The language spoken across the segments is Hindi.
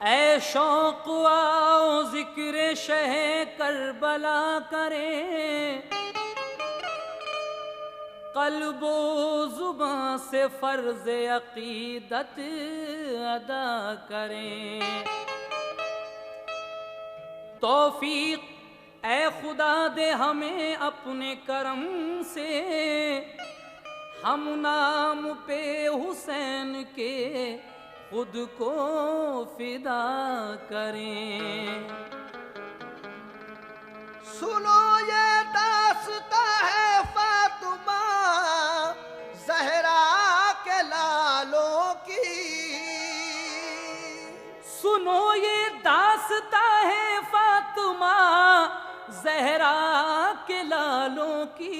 ऐ शौक़ आओ ज़िक्र शह करबला करें, क़ल्बो ज़ुबां से फ़र्ज़ अक़ीदत अदा करें। तौफ़ीक़ ऐ खुदा दे हमें अपने करम से, हम नाम पे हुसैन के खुद को फिदा करें। सुनो ये दास्तां है फातिमा ज़हरा के लालों की। सुनो ये दास्तां है फातिमा ज़हरा के लालों की।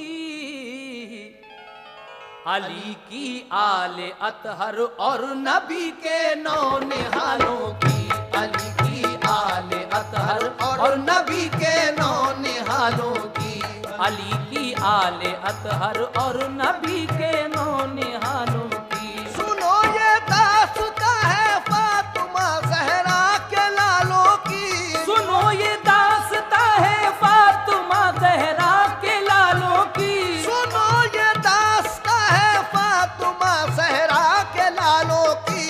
अली की आले अतहर और नबी के नौ निहालों की। अली की आले अतहर और नबी के नौ निहालों की। अली की आले अतहर और नबी के नौ निहालों की। सुनो ये दास्तां है फातिमा ज़हरा के लालों की। सुनो ये दास्तां है फातिमा ज़हरा के लालों की। सुनो ये दास्तां है फातिमा ज़हरा के लालों की।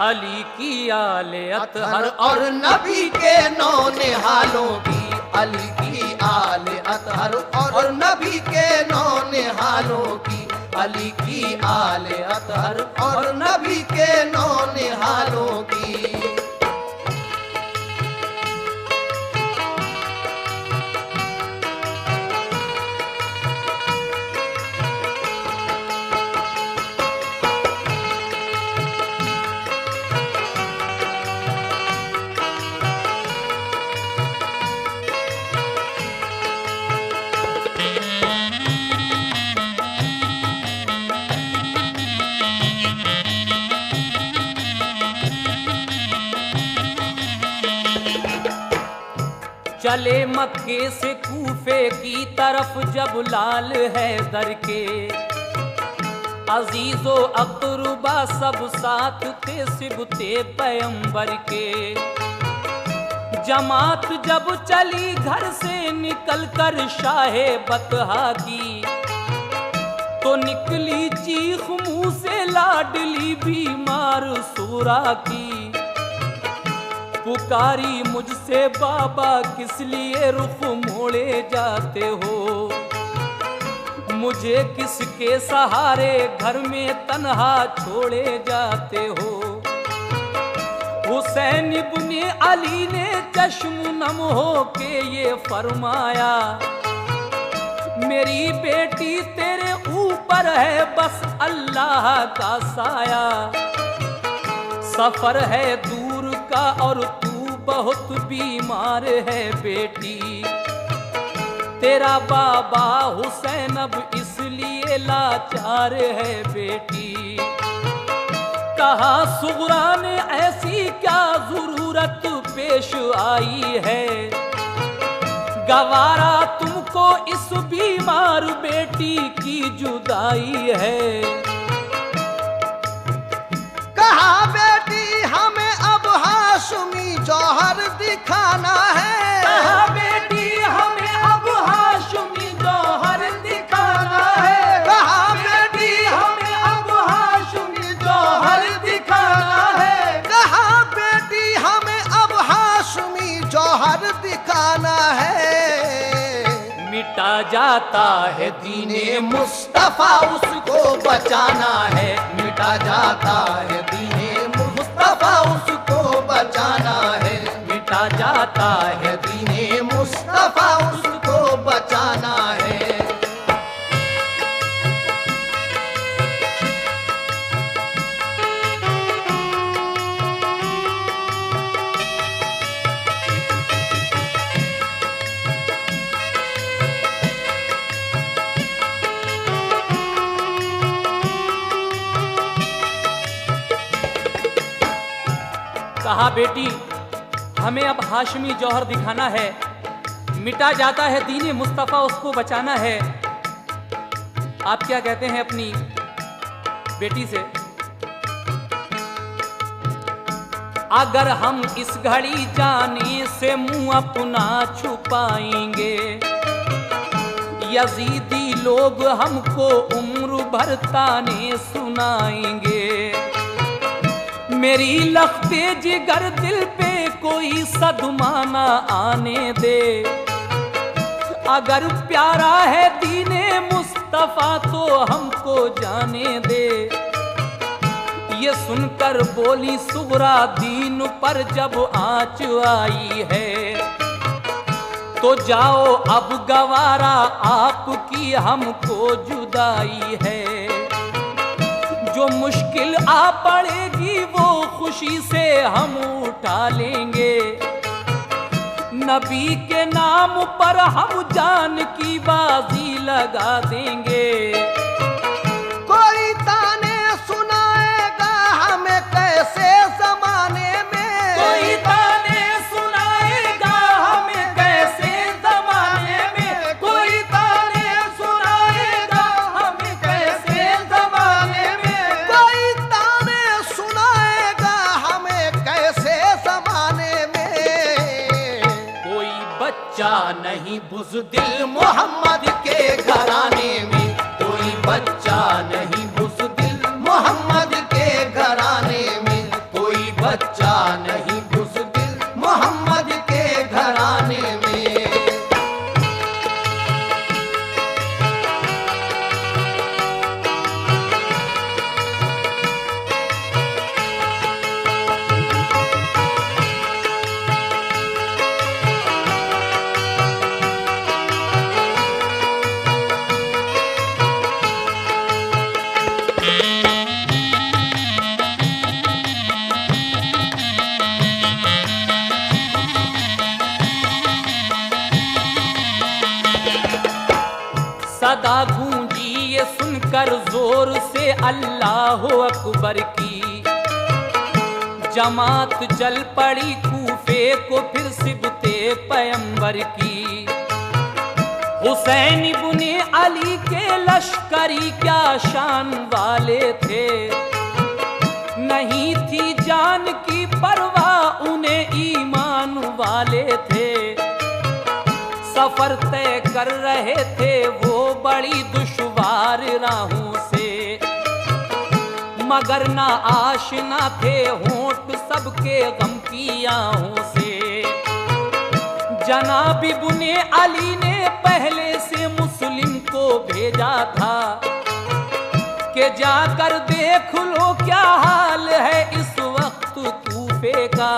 अली की आले अतहर और नबी के नौ निहालों की। अली की आले अतहर और नबी के नौ निहालों की। अली की आले अतहर और नबी के नौ निहालों की। चले मक्के से कूफे की तरफ जब लाल हैदर के अजीजो अक़रबा सब साथ थे सिबते पैगंबर के। जमात जब चली घर से निकल कर शाहे बतहा की, तो निकली चीख मुंह से लाडली बीमार सूरा की। पुकारी मुझसे बाबा किस लिए रुख मोड़े जाते हो, मुझे किसके सहारे घर में तन्हा छोड़े जाते हो। हुसैन इब्ने अली ने चश्म नम हो के ये फरमाया, मेरी बेटी तेरे ऊपर है बस अल्लाह का साया। सफर है दूर का और तू बहुत बीमार है बेटी। तेरा बाबा हुसैन अब इसलिए लाचार है बेटी। कहा सुगरा ने ऐसी क्या जरूरत पेश आई है, गवारा तुमको इस बीमार बेटी की जुदाई है। कहा बेटी हमें अब हाशमी जौहर दिखाना है। कहा बेटी हमें अब हाशमी जौहर दिखाना है। कहा बेटी हमें अब हाशमी जौहर दिखाना है। कहा बेटी हमें अब हाशमी जौहर दिखाना है। मिटा जाता है दीने मुस्तफा उसको बचाना है। मिटा जाता है दीने मुस्तफा उसको बचाना है। मिटा जाता है दीने मुस्तफा उसको बचाना है। कहा बेटी हमें अब हाशमी जौहर दिखाना है, मिटा जाता है दीन मुस्तफ़ा, उसको बचाना है। आप क्या कहते हैं अपनी बेटी से? अगर हम इस घड़ी जाने से मुंह अपना छुपाएंगे, यजीदी लोग हमको उम्र भर ताने सुनाएंगे। मेरी लख्ते जिगर दिल पे कोई सदमा ना आने दे, अगर प्यारा है दीने मुस्तफ़ा तो हमको जाने दे। ये सुनकर बोली सुगरा दीन पर जब आँच आई है, तो जाओ अब गवारा आपकी हमको जुदाई है। जो मुश्किल आ पड़ेगी वो खुशी से हम उठा लेंगे, नबी के नाम पर हम जान की बाजी लगा देंगे। कोई ताने सुनाएगा हमें कैसे जमाने में, कोई ताने सुनाएगा हमें कैसे जमाने में, कोई ताने सुनाएगा हमें कैसे जमाने में, कोई ताने सुनाएगा हमें कैसे जमाने में। कोई बच्चा नहीं बुज़दिल मोहम्मद के घराने में, कोई बच्चा नहीं बुज़दिल मोहम्मद के घराने में, कोई बच्चा नहीं बुज़दिल मोहम्मद के घराने में। सदा गूंजी ये सुनकर जोर से अल्लाह अकबर की, जमात चल पड़ी कूफे को फिर सिबते पैगंबर की। हुसैन इब्ने अली के लश्करी क्या शान वाले थे, नहीं थी जान की परवाह उन्हें ईमान वाले थे। सफर तय कर रहे थे वो बड़ी दुश्वार राहों से, मगर ना आशना थे होंठ सबके गम की आहों से। जनाब इब्ने अली ने पहले से मुस्लिम को भेजा था कि जाकर देख लो क्या हाल है इस वक्त कूफे का।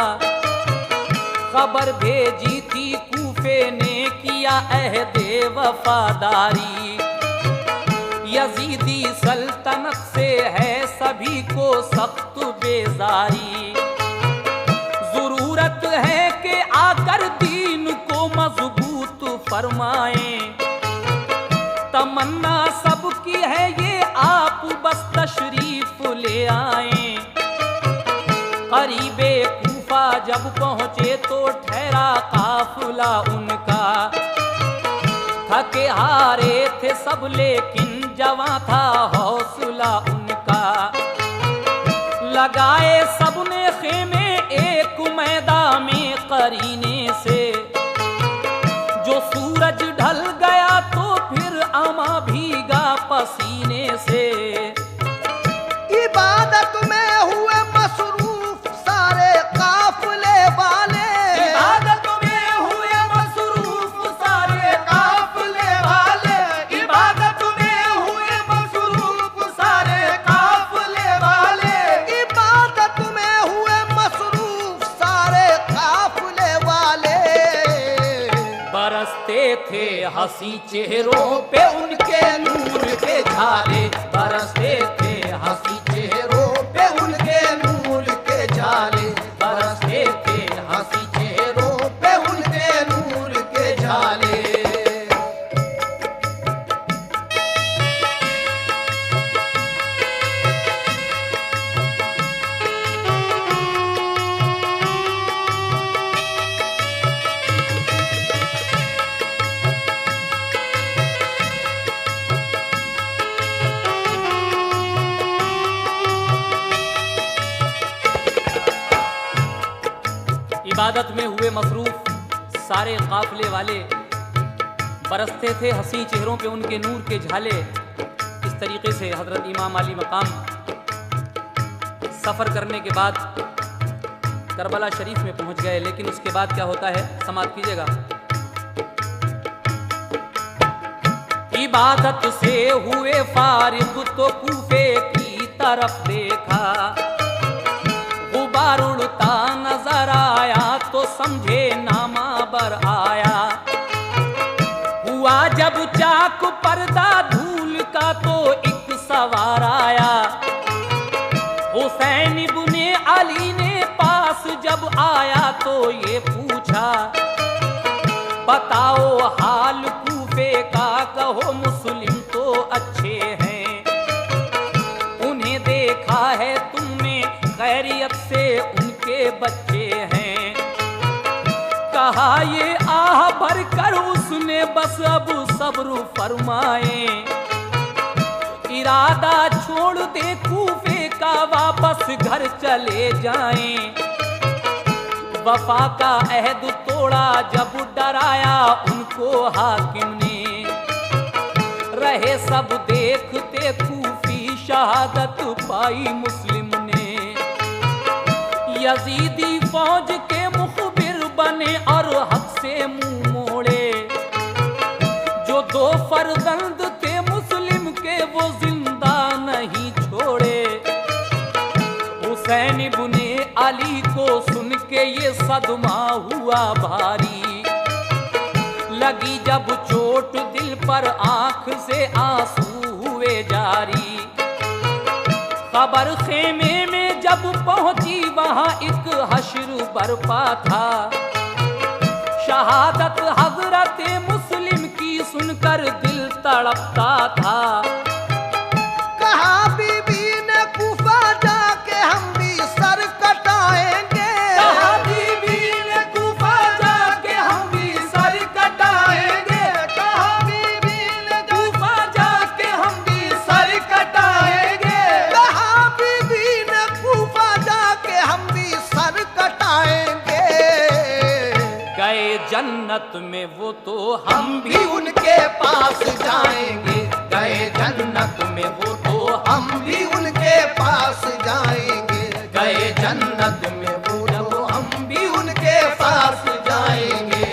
खबर भेजी थी कूफे ने किया अहदे वफादारी, यजीदी सल्तनत से है सभी को सख्त बेजारी। जरूरत है कि आकर दीन को मजबूत फरमाएं, तमन्ना सबकी है ये आप बस तशरीफ ले आएं। करीबे कूफा जब पहुंचे तो ठहरा काफिला उनका, थके हारे थे सब लेकिन जवां था हौसला उनका। लगाए सबने खेमे एक मैदान में करीने से, जो सूरज ढल गया तो फिर अमा भीगा पसीने से। इबादत में हुए मसरूफ सारे काफिले वाले, इबादत में हुए मसरूफ सारे काफिले वाले, इबादत में हुए मसरूफ सारे काफिले वाले, इबादत में हुए मसरूफ सारे काफिले वाले। बरसते थे हंसी चेहरों पे उनके नूर के झाले, बरसते थे हंसी चेहरों पे उनके नूर के झाले, बरसते थे हंसी चेहरों पे उनके नूर के झाले। मसरूफ सारे काफिले वाले बरसते थे हंसी चेहरों पे उनके नूर के झाले। इस तरीके से हजरत इमाम अली मकाम सफ़र करने के बाद करबला शरीफ में पहुंच गए। लेकिन उसके बाद क्या होता है, समाप्त कीजिएगा। इबादत से हुए फारिग तो कूफे की तरफ देखा, गुबार उड़ता नजर आया तो समझे नामा बर आया। हुआ जब चाक पर्दा धूल का तो एक सवार आया, हुसैन इब्ने अली ने पास जब आया तो ये पूछा, बताओ हाल कूफे का, कहो मुस्लिम तो अच्छे हैं, उन्हें देखा है तुमने खैरियत से उनके बच्चे हैं। कहा ये आह भर कर उसने बस अब सब्र फरमाए, इरादा छोड़ दे कूफे का वापस घर चले जाएं। वफा का अहद तोड़ा जब डराया उनको हाकिम ने, रहे सब देखते कूफी शहादत पाई मुस्लिम ने। यजीदी फौज के मुखबिर बने और हक से मुंह मोड़े, जो दो फर्जंद थे मुस्लिम के वो जिंदा नहीं छोड़े। हुसैन इब्ने अली को सुन के ये सदमा हुआ भारी, लगी जब चोट दिल पर आंख से आंसू हुए जारी। खबर खेमे में जब पहुंची वहां एक हश्र बरपा था, शहादत हजरत मुस्लिम की सुनकर दिल तड़पता था। कहा बीबी ने कूफा जाके हम भी सर कटाएंगे, कहा बीबी ने कूफा जाके हम भी सर कटाएंगे, कहा बीबी ने कूफा जाके हम भी सर कटाएंगे। कहा बीबी ने कूफा जाके हम भी सर कटाएंगे। गए जन्नत में वो तो हम भी भी उनके पास जाएंगे, गए जन्नत में वो तो हम भी उनके पास जाएंगे, गए जन्नत में वो तो हम भी उनके पास जाएंगे।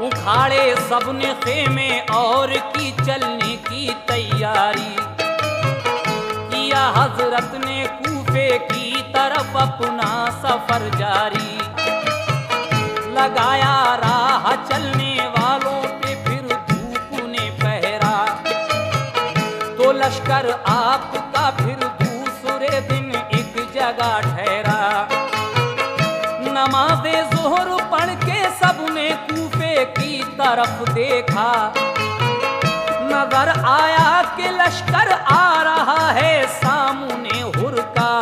उखाड़े सबने खेमे और की चलने की तैयारी, किया हजरत ने कूफे की तरफ अपना सफर जारी। लगाया राह चलने वालों पे फिर धूप ने पहरा, तो लश्कर आपका फिर दूसरे दिन एक जगह ठहरा। नमाज़े ज़ोहर पढ़ के सबने कूफे की तरफ देखा, नजर आया कि लश्कर आ रहा है सामने हुरका।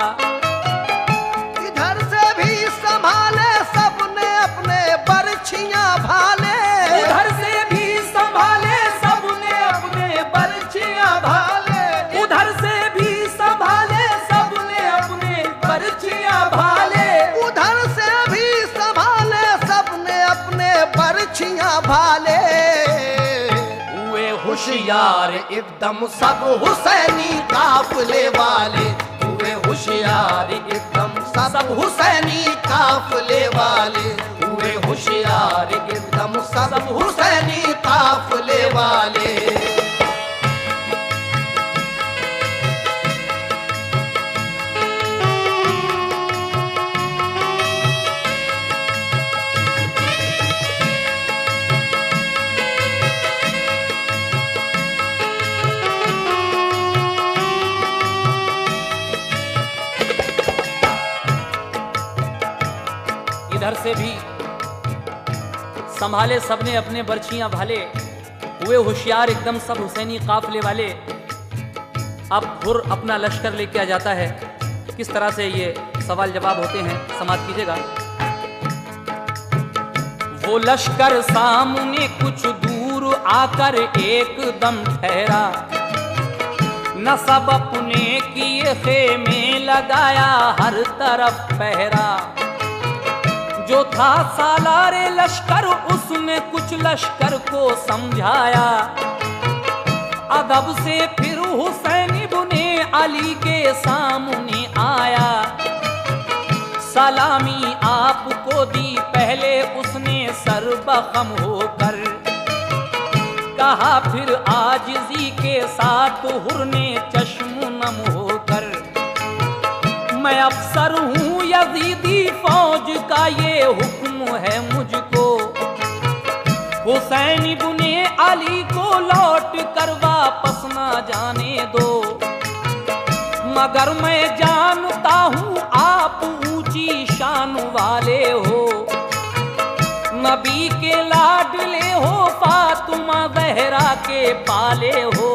इधर से भी संभाले सबने अपने बरछियां भाले, उधर से भी संभाले सबने अपने बरछियां भाले, उधर से भी संभाले सबने अपने बरछियां भाले। उधर से भी संभाले सबने अपने बरछियां भाले। हुए होशियार एकदम सब हुसैनी काफिले वाले, हुए होशियार एकदम सब हुसैनी काफिले वाले, हुए होशियार एकदम सब हुसैनी काफिले वाले। इधर से भी संभाले सबने अपने बर्छियां भाले, हुए होशियार एकदम सब हुसैनी काफले वाले। अब हुर अपना लश्कर लेके आ जाता है। किस तरह से ये सवाल जवाब होते हैं, समाप्त कीजिएगा। वो लश्कर सामने कुछ दूर आकर एकदम ठहरा, न सब अपने किए खेमे लगाया हर तरफ पहरा। जो था सालारे लश्कर उसने कुछ लश्कर को समझाया, अदब से फिर हुसैन इब्ने अली के सामने आया। सलामी आपको दी पहले उसने सर्वखम होकर, कहा फिर आजिज़ी के साथ हुर ने चश्म नम होकर, मैं अफसर हूँ यजीदी फौज का ये हुक्म है मुझको, हुसैन इब्ने अली को लौट कर वापस ना जाने दो। मगर मैं जानता हूँ आप ऊंची शान वाले हो, नबी के लाडले हो, फातिमा ज़हरा के पाले हो।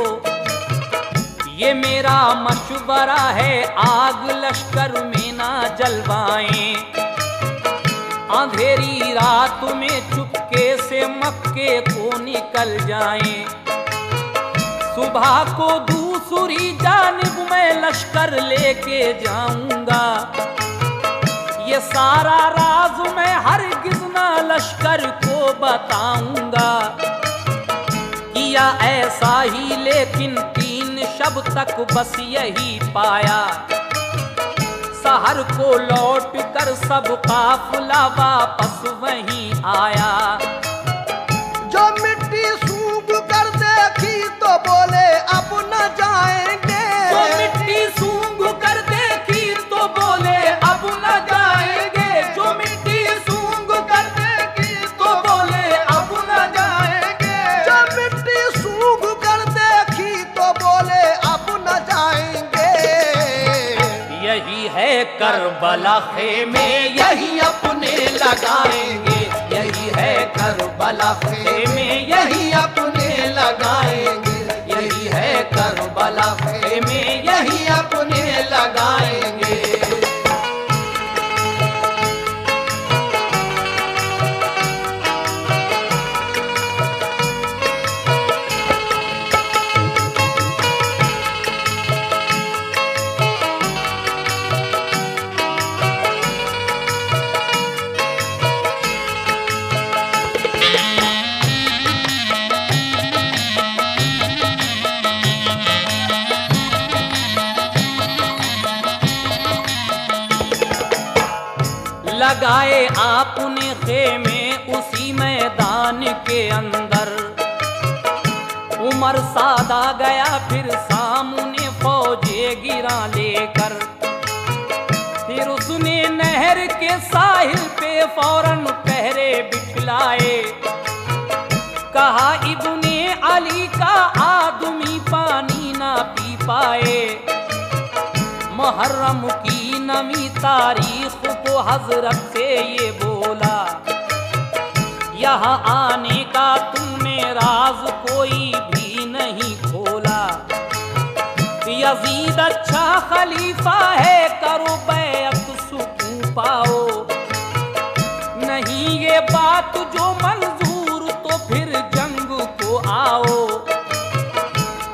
ये मेरा मशवरा है आग लश्कर में ना जलवाएं, अंधेरी रात में चुपके से मक्के को निकल जाएं। सुबह को दूसरी जानिब मैं लश्कर लेके जाऊंगा, ये सारा राज मैं हरगिज़ ना लश्कर को बताऊंगा। किया ऐसा ही लेकिन 3 शब तक बस यही पाया, सहर को लौट कर सब काफिला वापस वहीं आया। जो मिट्टी सूंघ कर देखी तो बोले अब न जाएंगे, जो मिट्टी सूंघ कर देखी तो बोले अब न जाएंगे, जो मिट्टी सूंघ कर देखी तो बोले अब न जाएंगे। जो मिट्टी सूंघ कर देखी तो बोले अब न जाएंगे। यही है करबला खेमे यही अपने लगाएंगे, यही है करबला खेमे यही अपने लगाएंगे, यही है करबला खेमे यही अपने लगाएंगे। लगाए आपने खेमे उसी मैदान के अंदर, उमर सादा गया फिर सामने फौजे गिरा लेकर। फिर उसने नहर के साहिल पे फौरन पहरे बिछलाए, कहा इब्ने अली का आदमी पानी ना पी पाए। मुहर्रम की नमी तारीख को हजरत से ये बोला, यहाँ आने का तुमने राज कोई भी नहीं खोला। यजीद अच्छा खलीफा है करो बैअत सुकून पाओ, नहीं ये बात जो मंजूर तो फिर जंग को आओ।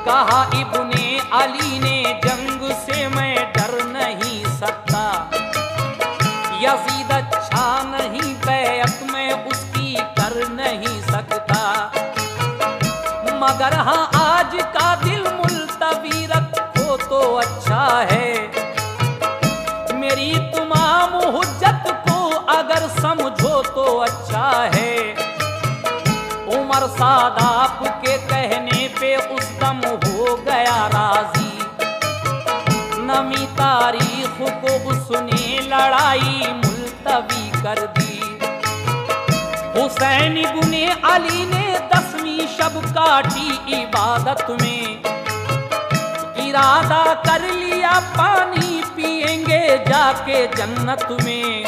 कहा इब्ने अली ने जंग से मैं डर नहीं सकता, यजीद अच्छा नहीं बैअत में उसकी कर नहीं सकता। मगर हाँ आज का दिल मुल्तवी रखो तो अच्छा है, मेरी तमाम हुज्जत को अगर समझो तो अच्छा है। उमर सादाब के कहने पे उस दम हो गया राजी, नमी तारीख को उसने लड़ाई मुल्तवी कर दी। हुसैन इब्ने अली ने 10वीं शब काटी इबादत में, इरादा कर लिया पानी पिएंगे जाके जन्नत में।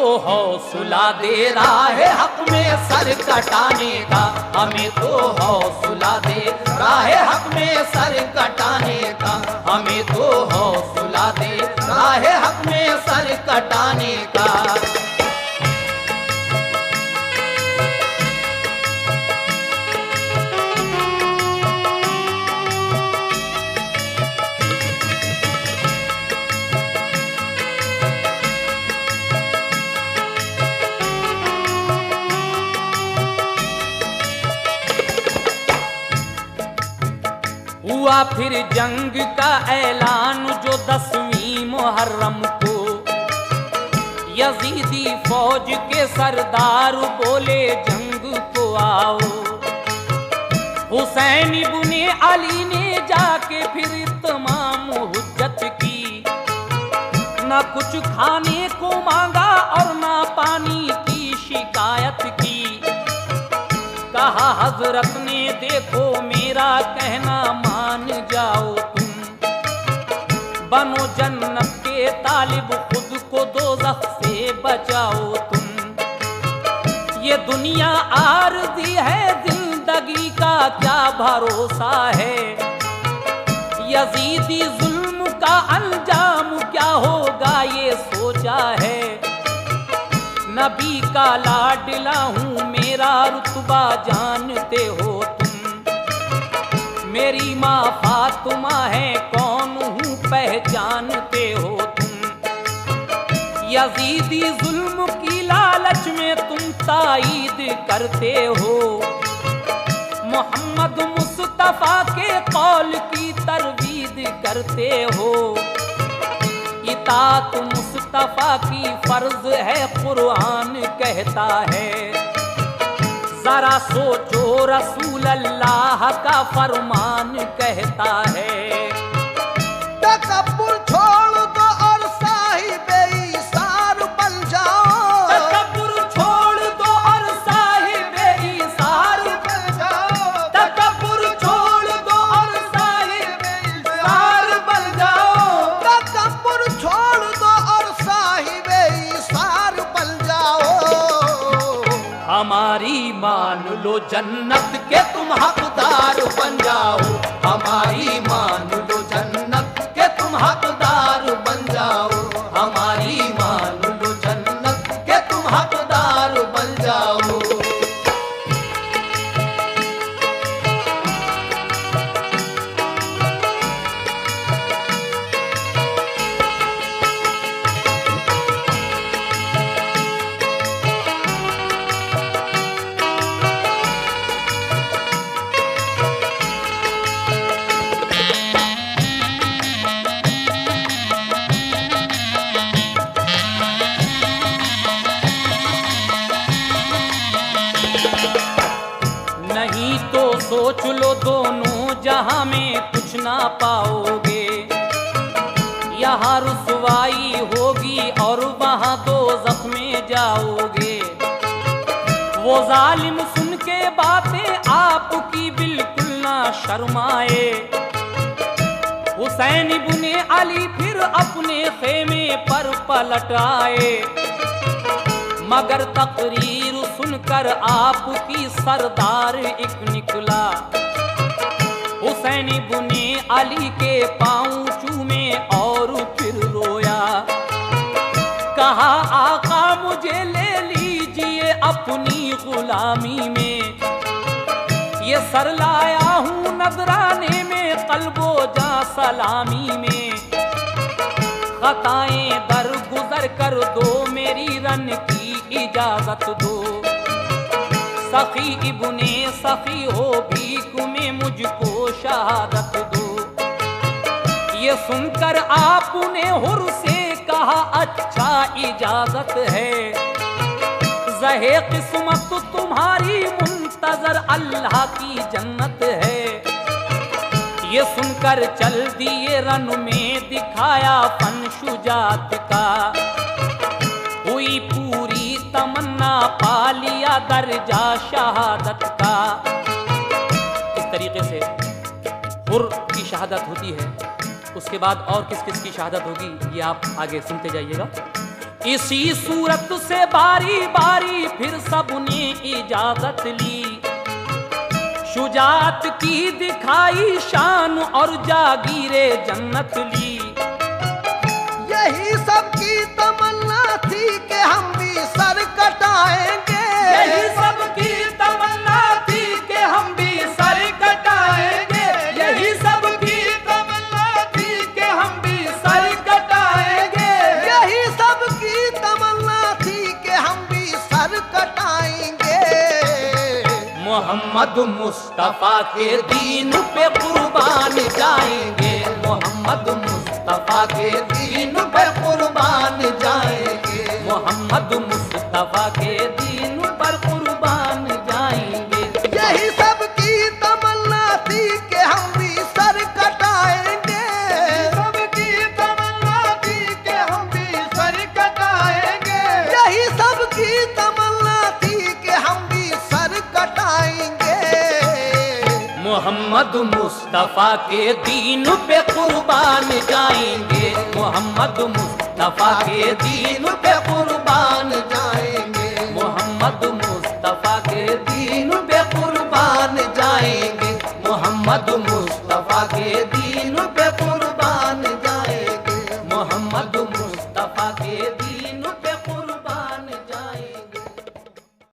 हौसला दे राह हक में सर कटाने का, हमें तो हौसला दे राह हक में सर कटाने का, हमें तो हौसला दे राह हक में सर कटाने का। हुआ फिर जंग का ऐलान जो 10वीं मुहर्रम को, यजीदी फौज के सरदार बोले जंग को आओ। हुसैन इब्ने अली ने जाके फिर तमाम हुज्जत की, न कुछ खाने को मांगा और न पानी की शिकायत की। कहा हजरत ने देखो मेरा कहना मान जाओ तुम, बनो जन्नत के तालिब खुद को दोज़ख से बचाओ तुम। ये दुनिया आरज़ी है जिंदगी का क्या भरोसा है, यजीदी जुल्म का अंजाम क्या होगा ये सोचा है। नबी का लाडला हूँ मेरा रुतबा जानते हो तुम, मेरी माँ फातिमा है कौन हूँ पहचानते हो तुम। यजीदी जुल्म की लालच में तुम ताईद करते हो, मोहम्मद मुस्तफा के कौल की तरवीद करते हो। इताअत मुस्तफा की फर्ज है कुरान कहता है, जरा सोचो रसूल अल्लाह का फरमान कहता है। तकब्बुर छोड़ दो और साहिबे ईसार बन जाओ, तकब्बुर छोड़ दो और साहिबे ईसार बन जाओ, तकब्बुर छोड़ दो और साहिबे ईसार बन जाओ। तकब्बुर छोड़ दो और साहिबे ईसार बन जाओ। हमारी मान लो जन्नत के तुम हकदार बन जाओ, हमारी मान लो जन्नत के तुम हकदार बन जाओ, हमारी मान लो जन्नत के तुम हकदार बन जाओ। नहीं तो सोच लो दोनों जहां में कुछ ना पाओगे, यहाँ रुसवाई होगी और वहाँ दोज़ख में जाओगे। वो जालिम सुन के बातें आपकी बिल्कुल ना शर्माए, हुसैन इब्ने अली फिर अपने खेमे पर पलट आए। मगर तकरीर सुनकर आपकी सरदार एक निकला, हुसैन इब्ने अली के पांव चूमे और फिर रोया। कहा आका मुझे ले लीजिए अपनी गुलामी में, ये सर लाया हूँ नजराने में कल्बो जा सलामी में। खताएं दर गुजर कर दो मेरी रन की इजाजत दो, सखी इब्ने सखी हो भीख में मुझको शहादत दो। ये सुनकर आपने हुर से कहा अच्छा इजाजत है, ज़हे किस्मत तुम्हारी मुंतजर अल्लाह की जन्नत है। ये सुनकर चल दिए रन में दिखाया फन शुजात का, हुई पूरी तमन्ना पा लिया दर्जा शहादत का। इस तरीके से हुर की शहादत होती है, उसके बाद और किस किस की शहादत होगी ये आप आगे सुनते जाइएगा। इसी सूरत से बारी बारी फिर सबने इजाजत ली। शुजात की दिखाई शान और जागीरे जन्नत ली। यही सबकी तमन्ना थी कि हम भी सर कटाएंगे। यही सबकी तमन्ना थी कि हम भी सर कटाएंगे। यही सबकी तमन्ना थी कि हम भी सर कटाएंगे। यही सबकी तमन्ना थी कि हम भी सर कटाएंगे। मोहम्मद मुस्तफा के दीन पे कुर्बान जाएंगे। मोहम्मद मुस्तफा के दीन पे कुर्बान जाएंगे। मोहम्मद मुस्तफा के दीन पर कुर्बान जाएंगे। यही सबकी तमन्ना थी कि हम भी सर कटाएंगे। सबकी तमन्ना थी कि हम भी सर कटाएंगे। यही सबकी तमन्ना थी कि हम भी सर कटाएंगे। मोहम्मद मुस्तफा के दीन पे कुर्बान जाएंगे। मोहम्मद मुस्तफा के दीन पे कुर्बान जाएंगे। मोहम्मद